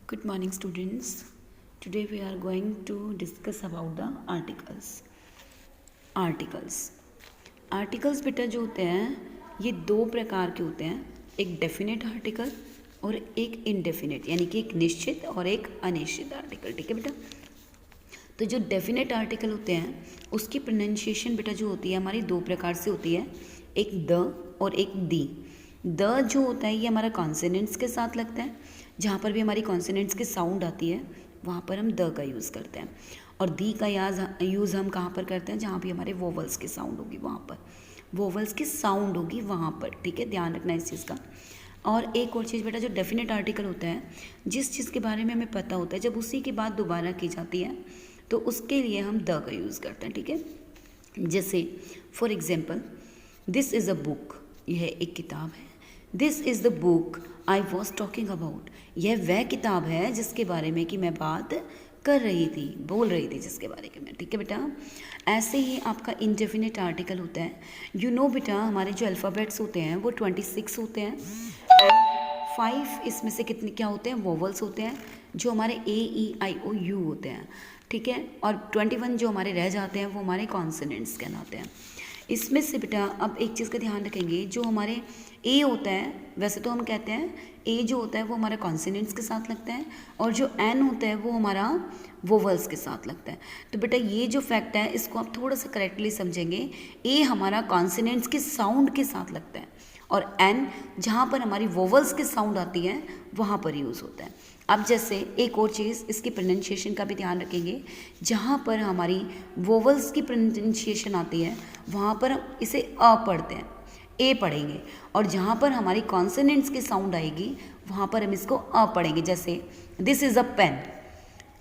Good morning, students. Today we are going to discuss about the articles. Articles बेटा जो होते हैं ये दो प्रकार के होते हैं, एक डेफिनेट आर्टिकल और एक इनडेफिनेट, यानी कि एक निश्चित और एक अनिश्चित आर्टिकल। ठीक है बेटा। तो जो डेफिनेट आर्टिकल होते हैं उसकी प्रोनाउंसिएशन बेटा जो होती है हमारी दो प्रकार से होती है, एक द और एक दी। द जो होता है ये हमारा कॉन्सोनेंट्स के साथ लगता है, जहाँ पर भी हमारी कॉन्सोनेंट्स की साउंड आती है वहाँ पर हम द का यूज़ करते हैं, और दी का यूज़ हम कहाँ पर करते हैं, जहाँ भी हमारे वोवल्स की साउंड होगी वहाँ पर, वोवल्स की साउंड होगी वहाँ पर। ठीक है, ध्यान रखना इस चीज़ का। और एक और चीज़ बेटा, जो डेफिनेट आर्टिकल होता है, जिस चीज़ के बारे में हमें पता होता है, जब उसी की बात दोबारा की जाती है तो उसके लिए हम द का यूज़ करते हैं। ठीक है, जैसे for example, this is a book, यह एक किताब है। This is the book I was talking about, यह वह किताब है जिसके बारे में कि मैं बात कर रही थी, बोल रही थी, जिसके बारे में। ठीक है बेटा। ऐसे ही आपका इनडेफिनेट आर्टिकल होता है। यू नो बेटा, हमारे जो अल्फ़ाबेट्स होते हैं वो 26 होते हैं, 5 इसमें से कितने क्या होते हैं, वोवल्स होते हैं, जो हमारे A E I O U होते हैं। ठीक है, और 21 जो हमारे रह जाते हैं वो हमारे कॉन्सोनेंट्स कहलाते हैं। इसमें से बेटा अब एक चीज़ का ध्यान रखेंगे, जो हमारे ए होता है, वैसे तो हम कहते हैं ए जो होता है वो हमारा कॉन्सोनेंट्स के साथ लगता है, और जो एन होता है वो हमारा वोवल्स के साथ लगता है। तो बेटा ये जो फैक्ट है इसको आप थोड़ा सा करेक्टली समझेंगे। ए हमारा कॉन्सोनेंट्स के साउंड के साथ लगता है, और एन जहाँ पर हमारी वोवल्स की साउंड आती है वहाँ पर यूज़ होता है। अब जैसे एक और चीज़, इसकी प्रोनाउंसिएशन का भी ध्यान रखेंगे, जहाँ पर हमारी वोवल्स की प्रोनाउंसिएशन आती है वहाँ पर हम इसे अ पढ़ते हैं, ए पढ़ेंगे, और जहाँ पर हमारी कॉन्सोनेंट्स की साउंड आएगी वहाँ पर हम इसको अ पढ़ेंगे। जैसे दिस इज़ अ पेन,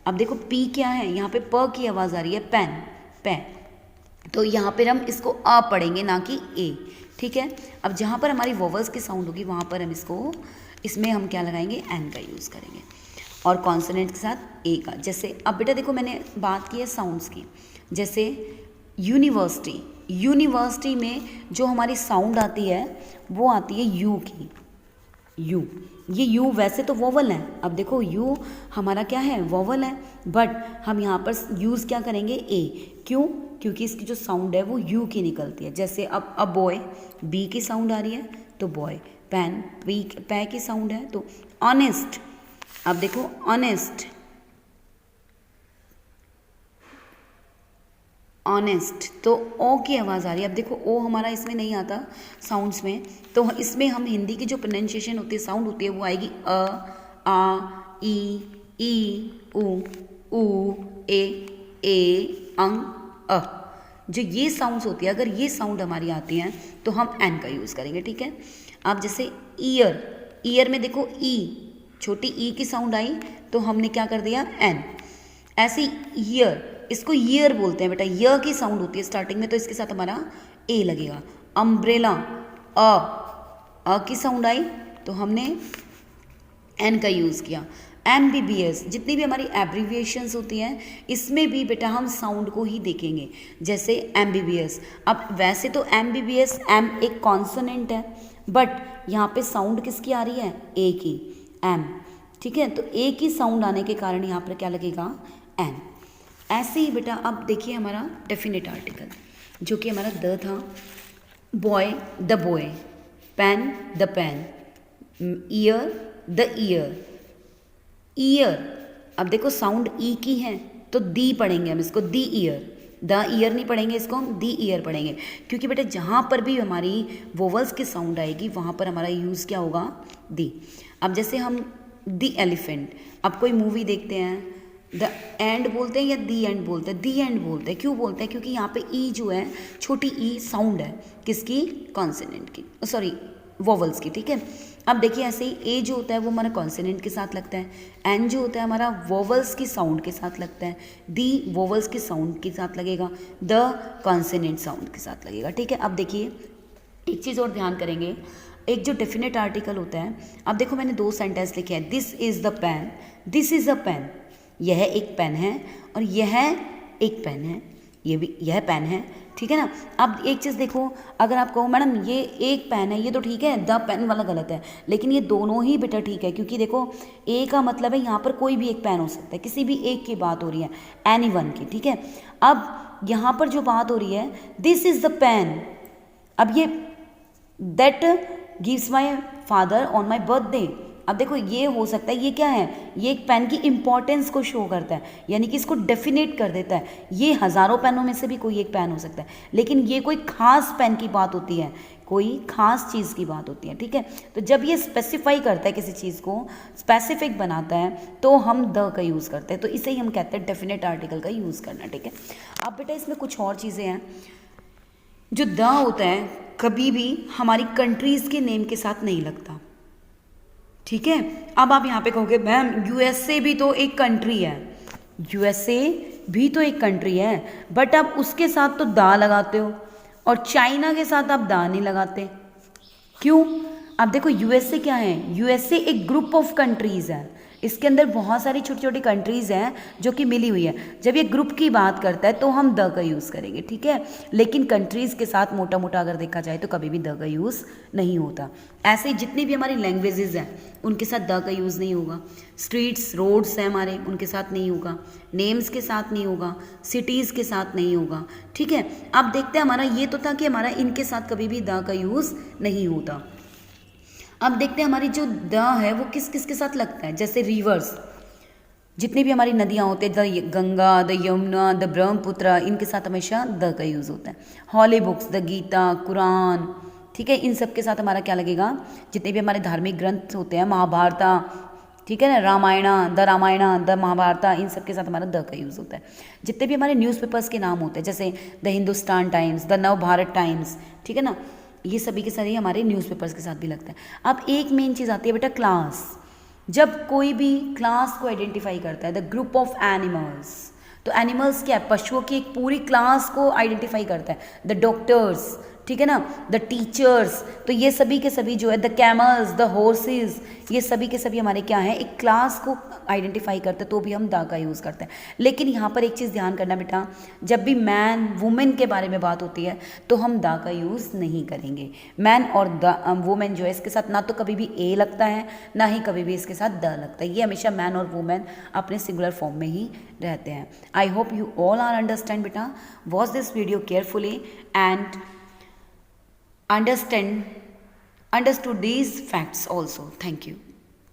अब देखो पी क्या है, यहाँ पे प की आवाज़ आ रही है, पेन, पेन, तो यहाँ पर हम इसको अ पढ़ेंगे, ना कि ए। ठीक है, अब जहाँ पर हमारी वोवल्स की साउंड होगी वहाँ पर हम इसमें हम क्या लगाएंगे, एन का यूज़ करेंगे, और कॉन्सोनेंट के साथ ए का। जैसे अब बेटा देखो, मैंने बात की है साउंड्स की, जैसे यूनिवर्सिटी, यूनिवर्सिटी में जो हमारी साउंड आती है वो आती है यू की, यू। ये यू वैसे तो वोवल है, अब देखो यू हमारा क्या है, वोवल है, बट हम यहाँ पर यूज़ क्या करेंगे, ए। क्यों? क्योंकि इसकी जो साउंड है वो यू की निकलती है। जैसे अब बॉय, बी की साउंड आ रही है तो बॉय, पेन, पै की साउंड है तो ऑनेस्ट। अब देखो ऑनेस्ट, ऑनेस्ट, तो ओ की आवाज़ आ रही है। अब देखो ओ हमारा इसमें नहीं आता साउंड्स में, तो इसमें हम हिंदी की जो प्रोनाउंसिएशन होती है, साउंड होती है, वो आएगी अ, आ, ई, ऊ, ए, अंग, अ। जो ये साउंड्स होती है, अगर ये साउंड हमारी आती हैं तो हम एन का यूज़ करेंगे। ठीक है। अब जैसे ईयर, ईयर में देखो ई, छोटी ई की साउंड आई तो हमने क्या कर दिया, एन। ऐसे ईयर, इसको ईयर बोलते हैं बेटा, य की साउंड होती है स्टार्टिंग में, तो इसके साथ हमारा ए लगेगा। अम्ब्रेला, अ की साउंड आई तो हमने एन का यूज़ किया। MBBS, जितनी भी हमारी एब्रीविएशंस होती हैं इसमें भी बेटा हम साउंड को ही देखेंगे। जैसे MBBS, अब वैसे तो MBBS एम एक कॉन्सोनेंट है, बट यहाँ पे साउंड किसकी आ रही है, ए की, एम। ठीक है, तो ए की साउंड आने के कारण यहाँ पर क्या लगेगा, एन। ऐसे ही बेटा अब देखिए हमारा डेफिनेट आर्टिकल, जो कि हमारा द था, boy, the boy, pen, the pen, ear, the ear, ear. अब देखो साउंड ई की है तो दी पढ़ेंगे हम इसको, दी ईयर, द ईयर नहीं पढ़ेंगे, इसको हम दी ईयर पढ़ेंगे, क्योंकि बेटा जहाँ पर भी हमारी वोवल्स की साउंड आएगी वहाँ पर हमारा यूज़ क्या होगा, दी। अब जैसे हम दी एलिफेंट, अब कोई मूवी देखते हैं, द एंड बोलते हैं या दी एंड बोलते हैं, दी एंड बोलते हैं। क्यों बोलते हैं, क्योंकि यहाँ पे ई जो है, छोटी ई साउंड है किसकी, कॉन्सोनेंट की, सॉरी वोवल्स की। ठीक है, अब देखिए ऐसे ही ए जो होता है वो हमारा कॉन्सोनेंट के साथ लगता है, एन जो होता है हमारा वोवल्स की साउंड के साथ लगता है, दी वोवल्स की साउंड के साथ लगेगा, द कॉन्सोनेंट साउंड के साथ लगेगा। ठीक है, अब देखिए एक चीज़ और ध्यान करेंगे, एक जो डेफिनेट आर्टिकल होता है, अब देखो मैंने दो सेंटेंस लिखे हैं, this is the pen, this is a pen, यह एक पेन है और यह एक पेन है, ये भी यह पेन है, ठीक है ना। अब एक चीज़ देखो, अगर आप कहो मैडम ये एक पेन है, ये तो ठीक है, द पेन वाला गलत है, लेकिन ये दोनों ही बेटा ठीक है, क्योंकि देखो ए का मतलब है यहाँ पर कोई भी एक पेन हो सकता है, किसी भी एक की बात हो रही है, एनी वन की, ठीक है। अब यहाँ पर जो बात हो रही है, दिस इज़ द पेन, अब ये that gives my father on my birthday. अब देखो ये हो सकता है, ये क्या है, ये एक पेन की इंपॉर्टेंस को शो करता है, यानी कि इसको डेफिनेट कर देता है। ये हज़ारों पेनों में से भी कोई एक पेन हो सकता है, लेकिन ये कोई खास पेन की बात होती है, कोई खास चीज़ की बात होती है, ठीक है। तो जब ये स्पेसिफाई करता है, किसी चीज़ को स्पेसिफिक बनाता है, तो हम द का यूज़ करते हैं, तो इसे ही हम कहते हैं डेफिनेट आर्टिकल का यूज़ करना, ठीक है। अब बेटा इसमें कुछ और चीज़ें हैं। जो द होता है कभी भी हमारी कंट्रीज़ के नेम के साथ नहीं लगता, ठीक है। अब आप यहाँ पे कहोगे मैम यूएसए भी तो एक कंट्री है, यूएसए भी तो एक कंट्री है, बट आप उसके साथ तो दा लगाते हो, और चाइना के साथ आप दा नहीं लगाते, क्यों। अब देखो यूएसए क्या है, यूएसए एक ग्रुप ऑफ कंट्रीज़ है, इसके अंदर बहुत सारी छोटी छोटी कंट्रीज़ हैं जो कि मिली हुई है। जब ये ग्रुप की बात करता है तो हम द का यूज़ करेंगे, ठीक है। लेकिन कंट्रीज़ के साथ मोटा मोटा अगर देखा जाए तो कभी भी द का यूज़ नहीं होता। ऐसे जितनी भी हमारी लैंग्वेजेस हैं उनके साथ द का यूज़ नहीं होगा। स्ट्रीट्स रोड्स हैं हमारे, उनके साथ नहीं होगा, नेम्स के साथ नहीं होगा, सिटीज़ के साथ नहीं होगा, ठीक है। अब देखते हैं, हमारा ये तो था कि हमारा इनके साथ कभी भी द का यूज़ नहीं होता। अब देखते हैं हमारी जो द है वो किस किस के साथ लगता है। जैसे रिवर्स, जितनी भी हमारी नदियाँ होती हैं, the Ganga, the Yamuna, the Brahmaputra, इनके साथ हमेशा द का यूज़ होता है। हॉली बुक्स, द गीता, कुरान, ठीक है, इन सब के साथ हमारा क्या लगेगा, जितने भी हमारे धार्मिक ग्रंथ होते हैं, महाभारत, ठीक है ना, रामायण, द महाभारत, इन सब के साथ हमारा द का यूज़ होता है। जितने भी हमारे न्यूज़पेपर्स के नाम होते हैं, जैसे द हिंदुस्तान टाइम्स, द नव भारत टाइम्स, ठीक है ना, ये सभी के साथ हमारे न्यूज़पेपर्स के साथ भी लगता है। अब एक मेन चीज़ आती है बेटा क्लास। जब कोई भी क्लास को आइडेंटिफाई करता है, द ग्रुप ऑफ एनिमल्स, तो एनिमल्स क्या है, पशुओं की एक पूरी क्लास को आइडेंटिफाई करता है। द डॉक्टर्स, ठीक है ना, द टीचर्स, तो ये सभी के सभी जो है, द कैमल्स, द हॉर्सेस, ये सभी के सभी हमारे क्या हैं, एक क्लास को आइडेंटिफाई करते हैं, तो भी हम द का यूज़ करते हैं। लेकिन यहाँ पर एक चीज़ ध्यान करना बेटा, जब भी मैन वुमेन के बारे में बात होती है तो हम द का यूज़ नहीं करेंगे। मैन और द वुमेन जो है, इसके साथ ना तो कभी भी ए लगता है, ना ही कभी भी इसके साथ द लगता है। ये हमेशा मैन और वुमेन अपने सिंगुलर फॉर्म में ही रहते हैं। I hope you all are understand बेटा। Watch this video carefully and understood these facts also. Thank you.